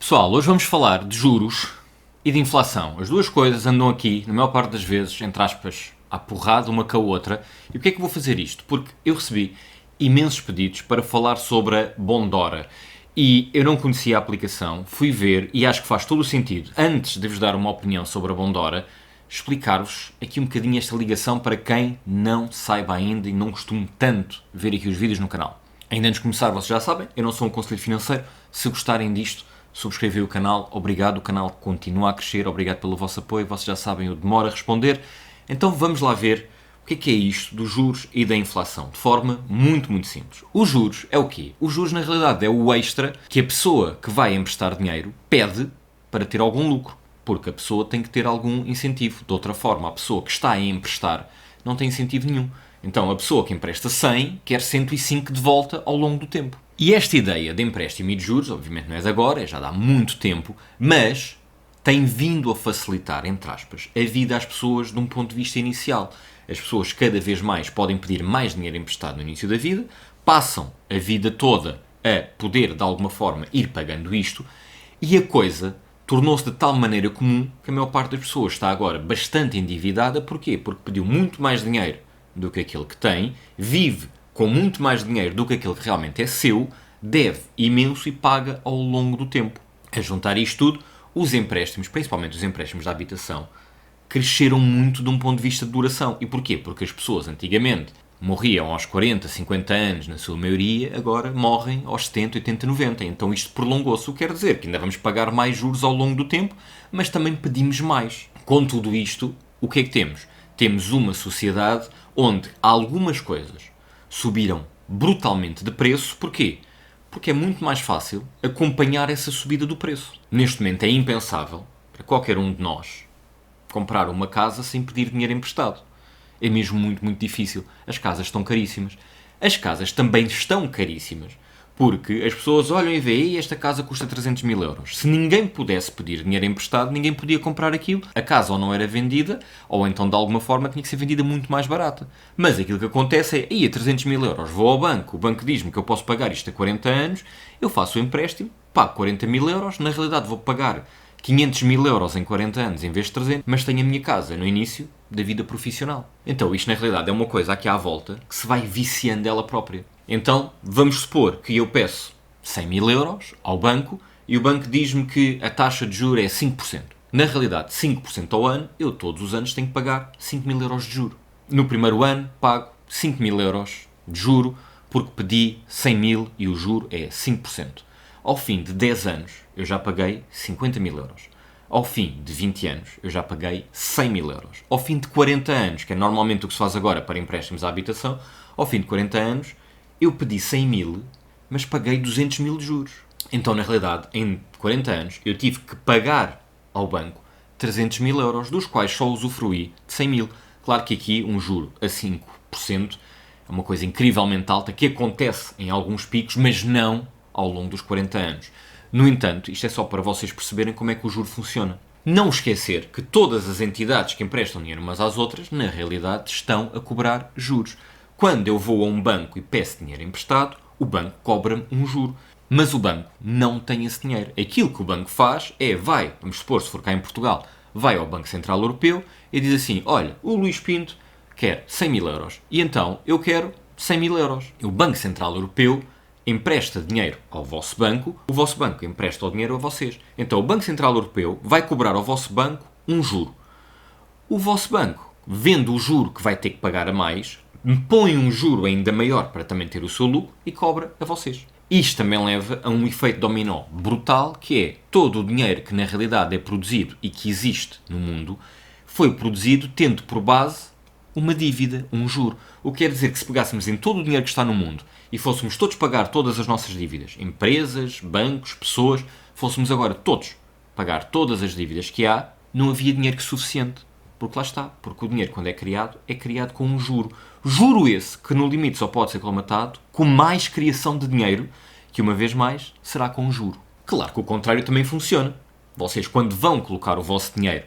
Pessoal, hoje vamos falar de juros e de inflação. As duas coisas andam aqui, na maior parte das vezes, entre aspas, à porrada uma com a outra. E porquê é que eu vou fazer isto? Porque eu recebi imensos pedidos para falar sobre a Bondora. E eu não conhecia a aplicação, fui ver e acho que faz todo o sentido, antes de vos dar uma opinião sobre a Bondora, explicar-vos aqui um bocadinho esta ligação para quem não saiba ainda e não costume tanto ver aqui os vídeos no canal. Ainda antes de começar, vocês já sabem, eu não sou um conselheiro financeiro. Se gostarem disto, subscrevem o canal, obrigado, o canal continua a crescer, obrigado pelo vosso apoio, vocês já sabem, eu demoro a responder. Então vamos lá ver o que é isto dos juros e da inflação, de forma muito, muito simples. Os juros é o quê? Os juros, na realidade, é o extra que a pessoa que vai emprestar dinheiro pede para ter algum lucro, porque a pessoa tem que ter algum incentivo. De outra forma, a pessoa que está a emprestar não tem incentivo nenhum. Então, a pessoa que empresta 100 quer 105 de volta ao longo do tempo. E esta ideia de empréstimo e de juros, obviamente não é de agora, é já de há muito tempo, mas tem vindo a facilitar, entre aspas, a vida às pessoas de um ponto de vista inicial. As pessoas cada vez mais podem pedir mais dinheiro emprestado no início da vida, passam a vida toda a poder, de alguma forma, ir pagando isto, e a coisa tornou-se de tal maneira comum que a maior parte das pessoas está agora bastante endividada. Porquê? Porque pediu muito mais dinheiro do que aquele que tem, vive com muito mais dinheiro do que aquele que realmente é seu, deve imenso e paga ao longo do tempo. A juntar isto tudo, os empréstimos, principalmente os empréstimos da habitação, cresceram muito de um ponto de vista de duração. E porquê? Porque as pessoas antigamente morriam aos 40, 50 anos, na sua maioria, agora morrem aos 70, 80, 90. Então isto prolongou-se, o que quer dizer que ainda vamos pagar mais juros ao longo do tempo, mas também pedimos mais. Com tudo isto, o que é que temos? Temos uma sociedade onde algumas coisas subiram brutalmente de preço. Porquê? Porque é muito mais fácil acompanhar essa subida do preço. Neste momento é impensável para qualquer um de nós comprar uma casa sem pedir dinheiro emprestado. É mesmo muito, muito difícil. As casas estão caríssimas. As casas também estão caríssimas porque as pessoas olham e veem, e esta casa custa 300 mil euros. Se ninguém pudesse pedir dinheiro emprestado, ninguém podia comprar aquilo. A casa ou não era vendida, ou então de alguma forma tinha que ser vendida muito mais barata. Mas aquilo que acontece é, a 300 mil euros, vou ao banco, o banco diz-me que eu posso pagar isto a 40 anos, eu faço o empréstimo, pago 40 mil euros, na realidade vou pagar 500 mil euros em 40 anos em vez de 300, mas tenho a minha casa no início da vida profissional. Então isto na realidade é uma coisa aqui à volta que se vai viciando ela própria. Então vamos supor que eu peço 100 mil euros ao banco e o banco diz-me que a taxa de juros é 5%. Na realidade, 5% ao ano, eu todos os anos tenho que pagar 5 mil euros de juro. No primeiro ano pago 5 mil euros de juro porque pedi 100 mil e o juro é 5%. Ao fim de 10 anos, eu já paguei 50 mil euros. Ao fim de 20 anos, eu já paguei 100 mil euros. Ao fim de 40 anos, que é normalmente o que se faz agora para empréstimos à habitação, ao fim de 40 anos, eu pedi 100 mil, mas paguei 200 mil de juros. Então, na realidade, em 40 anos, eu tive que pagar ao banco 300 mil euros, dos quais só usufruí de 100 mil. Claro que aqui um juro a 5% é uma coisa incrivelmente alta, que acontece em alguns picos, mas não ao longo dos 40 anos. No entanto, isto é só para vocês perceberem como é que o juro funciona. Não esquecer que todas as entidades que emprestam dinheiro umas às outras, na realidade, estão a cobrar juros. Quando eu vou a um banco e peço dinheiro emprestado, o banco cobra-me um juro. Mas o banco não tem esse dinheiro. Aquilo que o banco faz é, vamos supor, se for cá em Portugal, vai ao Banco Central Europeu e diz assim, olha, o Luís Pinto quer 100 mil euros e então eu quero 100 mil euros. O Banco Central Europeu empresta dinheiro ao vosso banco, o vosso banco empresta o dinheiro a vocês. Então o Banco Central Europeu vai cobrar ao vosso banco um juro. O vosso banco, vendo o juro que vai ter que pagar a mais, põe um juro ainda maior para também ter o seu lucro e cobra a vocês. Isto também leva a um efeito dominó brutal, que é todo o dinheiro que na realidade é produzido e que existe no mundo, foi produzido tendo por base uma dívida, um juro. O que quer dizer que se pegássemos em todo o dinheiro que está no mundo e fôssemos todos pagar todas as nossas dívidas, empresas, bancos, pessoas, fôssemos agora todos pagar todas as dívidas que há, não havia dinheiro suficiente. Porque lá está, porque o dinheiro quando é criado com um juro. Juro esse que no limite só pode ser colmatado com mais criação de dinheiro, que uma vez mais será com um juro. Claro que o contrário também funciona. Vocês quando vão colocar o vosso dinheiro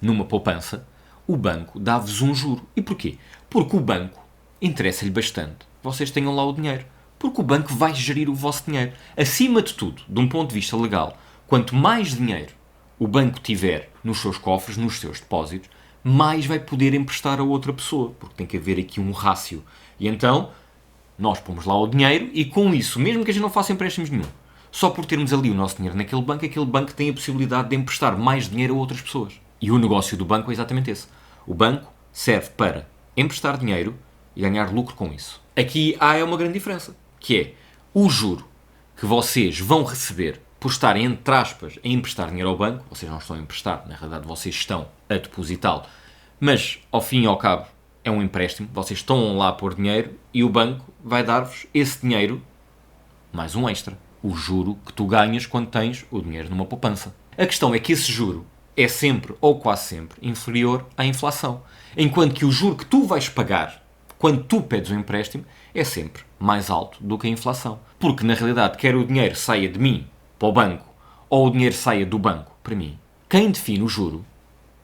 numa poupança, o banco dá-vos um juro. E porquê? Porque o banco interessa-lhe bastante vocês tenham lá o dinheiro. Porque o banco vai gerir o vosso dinheiro. Acima de tudo, de um ponto de vista legal, Quanto mais dinheiro o banco tiver nos seus cofres, nos seus depósitos, mais vai poder emprestar a outra pessoa, porque tem que haver aqui um rácio. E então, nós pomos lá o dinheiro e com isso, mesmo que a gente não faça empréstimos nenhum, só por termos ali o nosso dinheiro naquele banco, aquele banco tem a possibilidade de emprestar mais dinheiro a outras pessoas. E o negócio do banco é exatamente esse. O banco serve para emprestar dinheiro e ganhar lucro com isso. Aqui há uma grande diferença, que é o juro que vocês vão receber por estarem, entre aspas, a emprestar dinheiro ao banco. Vocês não estão a emprestar, na realidade vocês estão a depositá-lo, mas ao fim e ao cabo é um empréstimo, vocês estão lá a pôr dinheiro e o banco vai dar-vos esse dinheiro mais um extra, o juro que tu ganhas quando tens o dinheiro numa poupança. A questão é que esse juro é sempre, ou quase sempre, inferior à inflação, enquanto que o juro que tu vais pagar quando tu pedes um empréstimo é sempre mais alto do que a inflação. Porque, na realidade, quer o dinheiro saia de mim para o banco ou o dinheiro saia do banco para mim, quem define o juro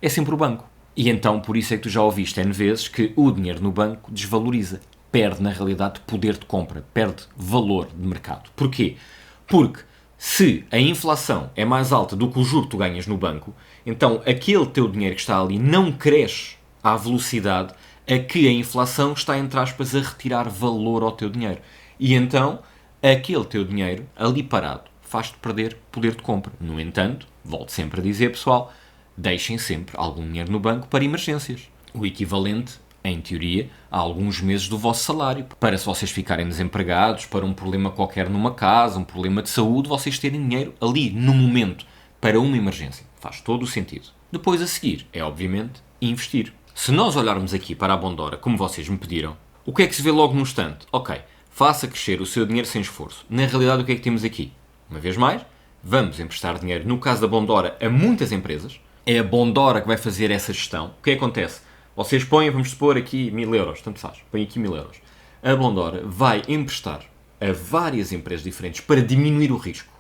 é sempre o banco. E então, por isso é que tu já ouviste N vezes que o dinheiro no banco desvaloriza. Perde, na realidade, poder de compra, perde valor de mercado. Porquê? Porque se a inflação é mais alta do que o juro que tu ganhas no banco, então aquele teu dinheiro que está ali não cresce à velocidade a que a inflação está, entre aspas, a retirar valor ao teu dinheiro. E então, aquele teu dinheiro, ali parado, faz-te perder poder de compra. No entanto, volto sempre a dizer, pessoal, deixem sempre algum dinheiro no banco para emergências. O equivalente, em teoria, a alguns meses do vosso salário. Para se vocês ficarem desempregados, para um problema qualquer numa casa, um problema de saúde, vocês terem dinheiro ali, no momento, para uma emergência. Faz todo o sentido. Depois a seguir, é obviamente, investir. Se nós olharmos aqui para a Bondora, como vocês me pediram, o que é que se vê logo no instante? Ok, faça crescer o seu dinheiro sem esforço. Na realidade, o que é que temos aqui? Uma vez mais, vamos emprestar dinheiro, no caso da Bondora, a muitas empresas. É a Bondora que vai fazer essa gestão. O que acontece? Vocês põem, vamos supor, aqui 1000 euros, tanto faz, põem aqui 1000 euros. A Bondora vai emprestar a várias empresas diferentes para diminuir o risco.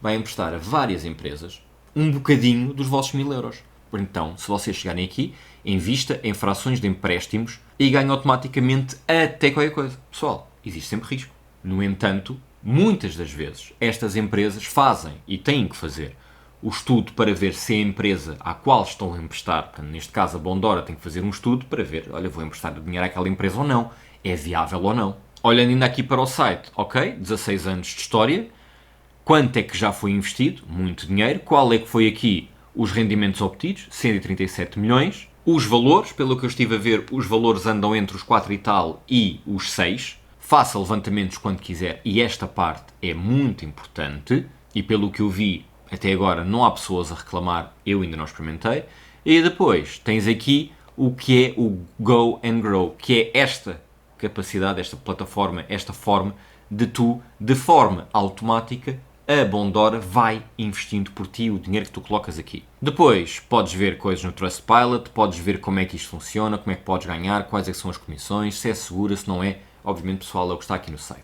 Vai emprestar a várias empresas um bocadinho dos vossos 1000 euros. Então, se vocês chegarem aqui, invista em frações de empréstimos e ganhe automaticamente até qualquer coisa. Pessoal, existe sempre risco. No entanto, muitas das vezes, estas empresas fazem e têm que fazer o estudo para ver se a empresa à qual estão a emprestar, portanto, neste caso a Bondora tem que fazer um estudo para ver, olha, vou emprestar dinheiro àquela empresa ou não, é viável ou não. Olhando ainda aqui para o site, ok, 16 anos de história, quanto é que já foi investido? Muito dinheiro. Qual é que foi aqui os rendimentos obtidos? 137 milhões. Os valores, pelo que eu estive a ver, os valores andam entre os 4 e tal e os 6. Faça levantamentos quando quiser e esta parte é muito importante e pelo que eu vi, até agora não há pessoas a reclamar, eu ainda não experimentei. E depois tens aqui o que é o Go and Grow, que é esta capacidade, esta plataforma, esta forma de tu, de forma automática, a Bondora vai investindo por ti o dinheiro que tu colocas aqui. Depois podes ver coisas no Trustpilot, podes ver como é que isto funciona, como é que podes ganhar, quais é que são as comissões, se é segura, se não é. Obviamente, pessoal, é o que está aqui no site.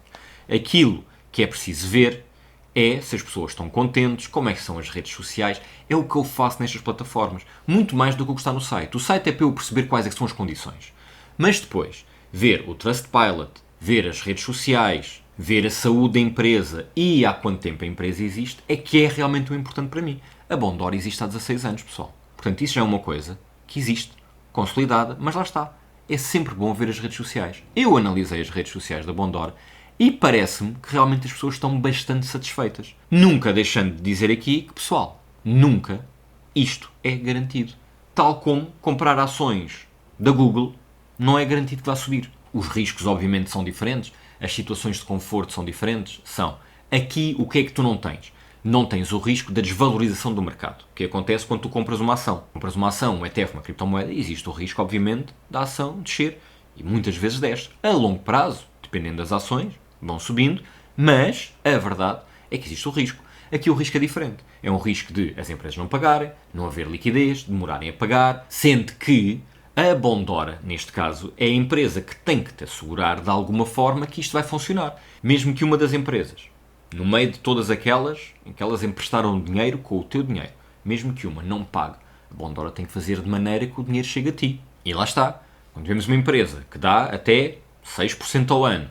Aquilo que é preciso ver é se as pessoas estão contentes, como é que são as redes sociais, é o que eu faço nestas plataformas. Muito mais do que o que está no site. O site é para eu perceber quais é que são as condições. Mas depois, ver o Trustpilot, ver as redes sociais, ver a saúde da empresa e há quanto tempo a empresa existe, é que é realmente o importante para mim. A Bondora existe há 16 anos, pessoal. Portanto, isso já é uma coisa que existe, consolidada, mas lá está. É sempre bom ver as redes sociais. Eu analisei as redes sociais da Bondora e parece-me que realmente as pessoas estão bastante satisfeitas. Nunca deixando de dizer aqui que, pessoal, nunca isto é garantido. Tal como comprar ações da Google não é garantido que vai subir. Os riscos, obviamente, são diferentes. As situações de conforto são diferentes. São. Aqui, o que é que tu não tens? Não tens o risco da desvalorização do mercado. O que acontece quando tu compras uma ação? Compras uma ação, um ETF, uma criptomoeda, existe o risco, obviamente, da ação descer. E muitas vezes desce. A longo prazo, dependendo das ações, vão subindo, mas a verdade é que existe o risco. Aqui o risco é diferente. É um risco de as empresas não pagarem, não haver liquidez, demorarem a pagar, sendo que a Bondora, neste caso, é a empresa que tem que te assegurar de alguma forma que isto vai funcionar. Mesmo que uma das empresas, no meio de todas aquelas em que elas emprestaram dinheiro com o teu dinheiro, mesmo que uma não pague, a Bondora tem que fazer de maneira que o dinheiro chegue a ti. E lá está. Quando vemos uma empresa que dá até 6% ao ano,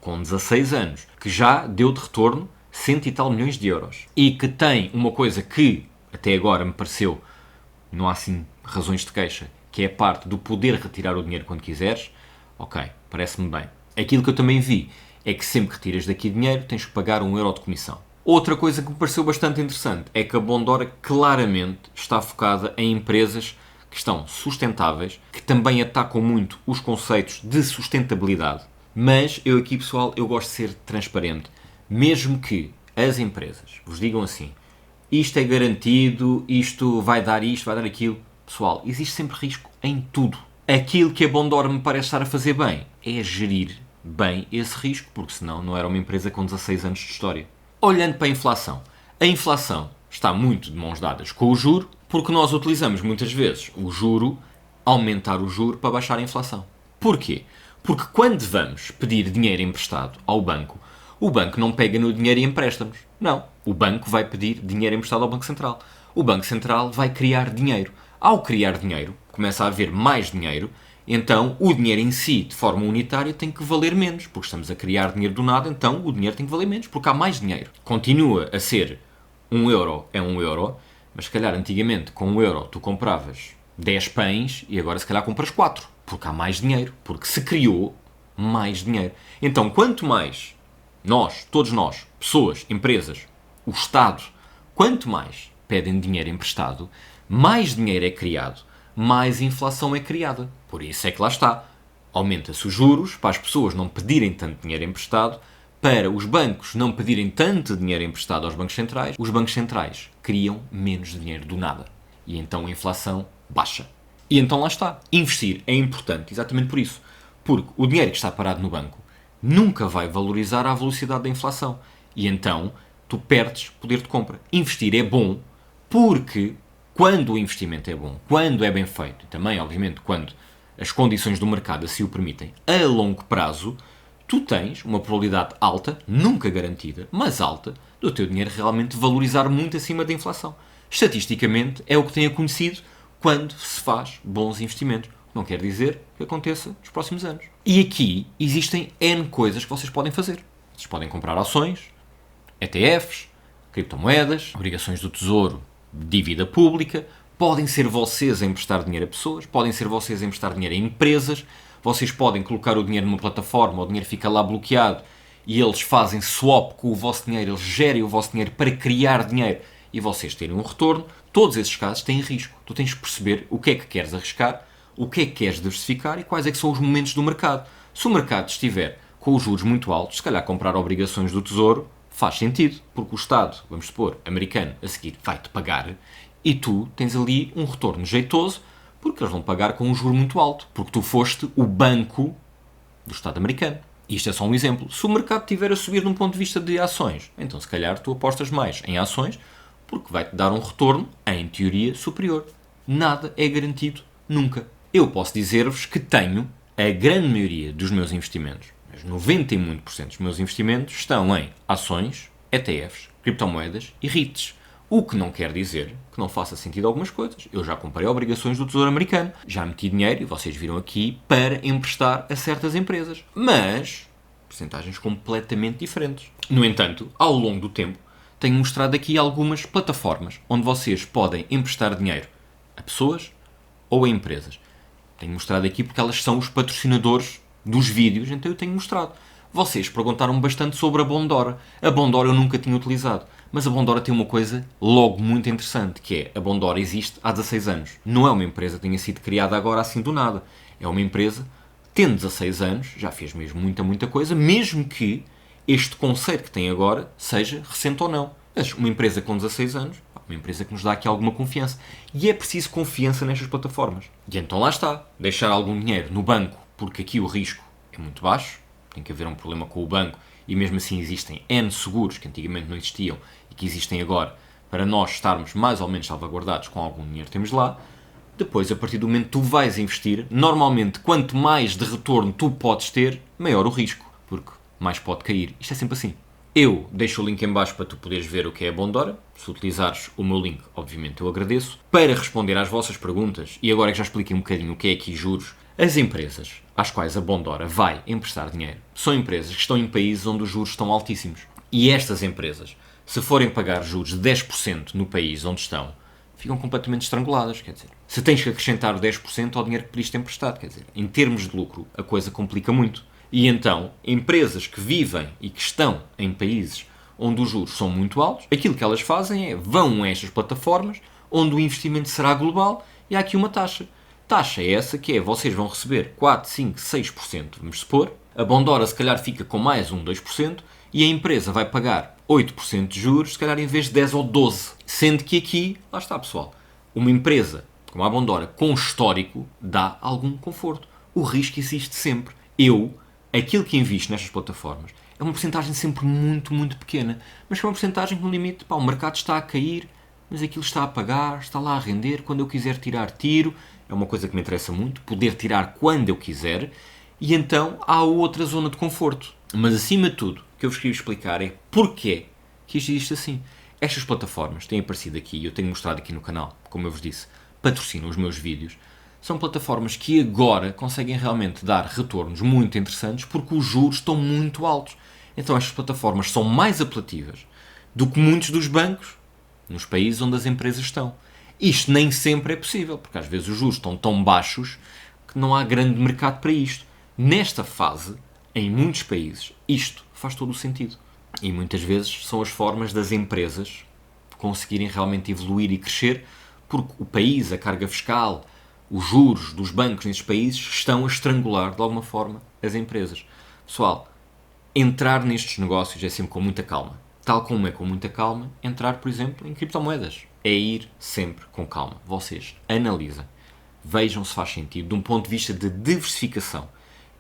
com 16 anos, que já deu de retorno 100 e tal milhões de euros. E que tem uma coisa que, até agora me pareceu, não há assim razões de queixa, que é a parte do poder retirar o dinheiro quando quiseres, ok, parece-me bem. Aquilo que eu também vi é que sempre que retiras daqui dinheiro tens que pagar 1 euro de comissão. Outra coisa que me pareceu bastante interessante é que a Bondora claramente está focada em empresas que estão sustentáveis, que também atacam muito os conceitos de sustentabilidade. Mas eu aqui, pessoal, eu gosto de ser transparente. Mesmo que as empresas vos digam assim, isto é garantido, isto vai dar isto, vai dar aquilo. Pessoal, existe sempre risco em tudo. Aquilo que a Bondora me parece estar a fazer bem é gerir bem esse risco, porque senão não era uma empresa com 16 anos de história. Olhando para a inflação está muito de mãos dadas com o juro, porque nós utilizamos muitas vezes o juro, aumentar o juro para baixar a inflação. Porquê? Porque quando vamos pedir dinheiro emprestado ao banco, o banco não pega no dinheiro e empresta-nos. Não. O banco vai pedir dinheiro emprestado ao Banco Central. O Banco Central vai criar dinheiro. Ao criar dinheiro, começa a haver mais dinheiro, então o dinheiro em si, de forma unitária, tem que valer menos, porque estamos a criar dinheiro do nada, então o dinheiro tem que valer menos, porque há mais dinheiro. Continua a ser 1 euro é 1 euro, mas se calhar antigamente com 1 euro tu compravas 10 pães e agora se calhar compras 4, porque há mais dinheiro, porque se criou mais dinheiro. Então quanto mais nós, todos nós, pessoas, empresas, o Estado, quanto mais pedem dinheiro emprestado, mais dinheiro é criado, mais inflação é criada. Por isso é que lá está. Aumenta-se os juros para as pessoas não pedirem tanto dinheiro emprestado, para os bancos não pedirem tanto dinheiro emprestado aos bancos centrais, os bancos centrais criam menos dinheiro do nada. E então a inflação baixa. E então lá está. Investir é importante exatamente por isso. Porque o dinheiro que está parado no banco nunca vai valorizar à velocidade da inflação. E então tu perdes poder de compra. Investir é bom porque quando o investimento é bom, quando é bem feito, e também, obviamente, quando as condições do mercado assim o permitem, a longo prazo, tu tens uma probabilidade alta, nunca garantida, mas alta, do teu dinheiro realmente valorizar muito acima da inflação. Estatisticamente, é o que tem acontecido quando se faz bons investimentos. Não quer dizer que aconteça nos próximos anos. E aqui existem N coisas que vocês podem fazer. Vocês podem comprar ações, ETFs, criptomoedas, obrigações do tesouro, dívida pública, podem ser vocês a emprestar dinheiro a pessoas, podem ser vocês a emprestar dinheiro a empresas, vocês podem colocar o dinheiro numa plataforma, o dinheiro fica lá bloqueado e eles fazem swap com o vosso dinheiro, eles gerem o vosso dinheiro para criar dinheiro e vocês terem um retorno. Todos esses casos têm risco. Tu tens que perceber o que é que queres arriscar, o que é que queres diversificar e quais é que são os momentos do mercado. Se o mercado estiver com os juros muito altos, se calhar comprar obrigações do Tesouro faz sentido, porque o Estado, vamos supor, americano, a seguir vai-te pagar e tu tens ali um retorno jeitoso porque eles vão pagar com um juro muito alto, porque tu foste o banco do Estado americano. Isto é só um exemplo. Se o mercado estiver a subir de um ponto de vista de ações, então se calhar tu apostas mais em ações porque vai-te dar um retorno, em teoria, superior. Nada é garantido nunca. Eu posso dizer-vos que tenho a grande maioria dos meus investimentos, mas 90 e muito por cento dos meus investimentos estão em ações, ETFs, criptomoedas e REITs. O que não quer dizer que não faça sentido algumas coisas. Eu já comprei obrigações do Tesouro Americano, já meti dinheiro, e vocês viram aqui, para emprestar a certas empresas. Mas, percentagens completamente diferentes. No entanto, ao longo do tempo, tenho mostrado aqui algumas plataformas onde vocês podem emprestar dinheiro a pessoas ou a empresas. Tenho mostrado aqui porque elas são os patrocinadores dos vídeos, então eu tenho mostrado. Vocês perguntaram-me bastante sobre a Bondora. A Bondora eu nunca tinha utilizado, mas a Bondora tem uma coisa logo muito interessante, que é a Bondora existe há 16 anos. Não é uma empresa que tenha sido criada agora assim do nada. É uma empresa que, tendo 16 anos, já fez mesmo muita coisa, mesmo que este conceito que tem agora seja recente ou não. Mas uma empresa com 16 anos, uma empresa que nos dá aqui alguma confiança. E é preciso confiança nestas plataformas. E então lá está. Deixar algum dinheiro no banco, porque aqui o risco é muito baixo, tem que haver um problema com o banco, e mesmo assim existem N seguros que antigamente não existiam e que existem agora para nós estarmos mais ou menos salvaguardados com algum dinheiro que temos lá. Depois, a partir do momento que tu vais investir, normalmente quanto mais de retorno tu podes ter, maior o risco, porque mais pode cair. Isto é sempre assim. Eu deixo o link em baixo para tu poderes ver o que é a Bondora. Se utilizares o meu link, obviamente eu agradeço. Para responder às vossas perguntas, e agora que já expliquei um bocadinho o que é aqui juros, as empresas às quais a Bondora vai emprestar dinheiro são empresas que estão em países onde os juros estão altíssimos. E estas empresas, se forem pagar juros de 10% no país onde estão, ficam completamente estranguladas, quer dizer. Se tens que acrescentar o 10% ao dinheiro que pediste emprestado, quer dizer, em termos de lucro, a coisa complica muito. E então, empresas que vivem e que estão em países onde os juros são muito altos, aquilo que elas fazem é, vão a estas plataformas, onde o investimento será global, e há aqui uma taxa. Taxa é essa que é, vocês vão receber 4, 5, 6%, vamos supor, a Bondora se calhar fica com mais 1, 2%, e a empresa vai pagar 8% de juros, se calhar em vez de 10 ou 12. Sendo que aqui, lá está pessoal, uma empresa como a Bondora, com histórico, dá algum conforto. O risco existe sempre. Aquilo que invisto nestas plataformas, é uma porcentagem sempre muito, muito pequena, mas é uma porcentagem que no limite, o mercado está a cair, mas aquilo está a pagar, está lá a render, quando eu quiser tirar, tiro, é uma coisa que me interessa muito, poder tirar quando eu quiser, e então há outra zona de conforto. Mas acima de tudo, o que eu vos queria explicar é porquê que isto existe assim. Estas plataformas têm aparecido aqui, eu tenho mostrado aqui no canal, como eu vos disse, patrocinam os meus vídeos. São plataformas que agora conseguem realmente dar retornos muito interessantes porque os juros estão muito altos. Então estas plataformas são mais apelativas do que muitos dos bancos nos países onde as empresas estão. Isto nem sempre é possível, porque às vezes os juros estão tão baixos que não há grande mercado para isto. Nesta fase, em muitos países, isto faz todo o sentido. E muitas vezes são as formas das empresas conseguirem realmente evoluir e crescer, porque o país, a carga fiscal, os juros dos bancos nesses países estão a estrangular de alguma forma as empresas. Pessoal, entrar nestes negócios é sempre com muita calma. Tal como é com muita calma entrar, por exemplo, em criptomoedas. É ir sempre com calma. Vocês analisem, vejam se faz sentido de um ponto de vista de diversificação.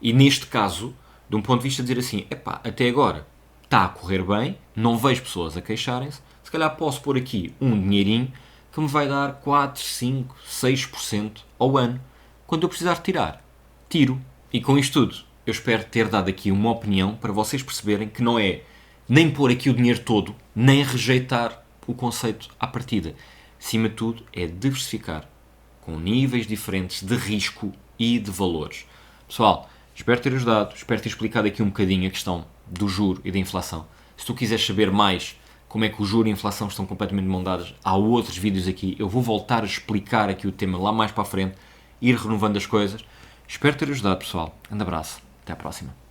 E neste caso, de um ponto de vista de dizer assim, até agora está a correr bem, não vejo pessoas a queixarem-se, se calhar posso pôr aqui um dinheirinho que me vai dar 4, 5, 6% ao ano. Quando eu precisar tirar, tiro. E com isto tudo, eu espero ter dado aqui uma opinião para vocês perceberem que não é nem pôr aqui o dinheiro todo, nem rejeitar o conceito à partida. Acima de tudo, é diversificar com níveis diferentes de risco e de valores. Pessoal, espero ter ajudado, espero ter explicado aqui um bocadinho a questão do juro e da inflação. Se tu quiseres saber mais como é que o juro e a inflação estão completamente mondadas, há outros vídeos aqui. Eu vou voltar a explicar aqui o tema lá mais para a frente, ir renovando as coisas. Espero ter ajudado, pessoal. Um abraço. Até à próxima.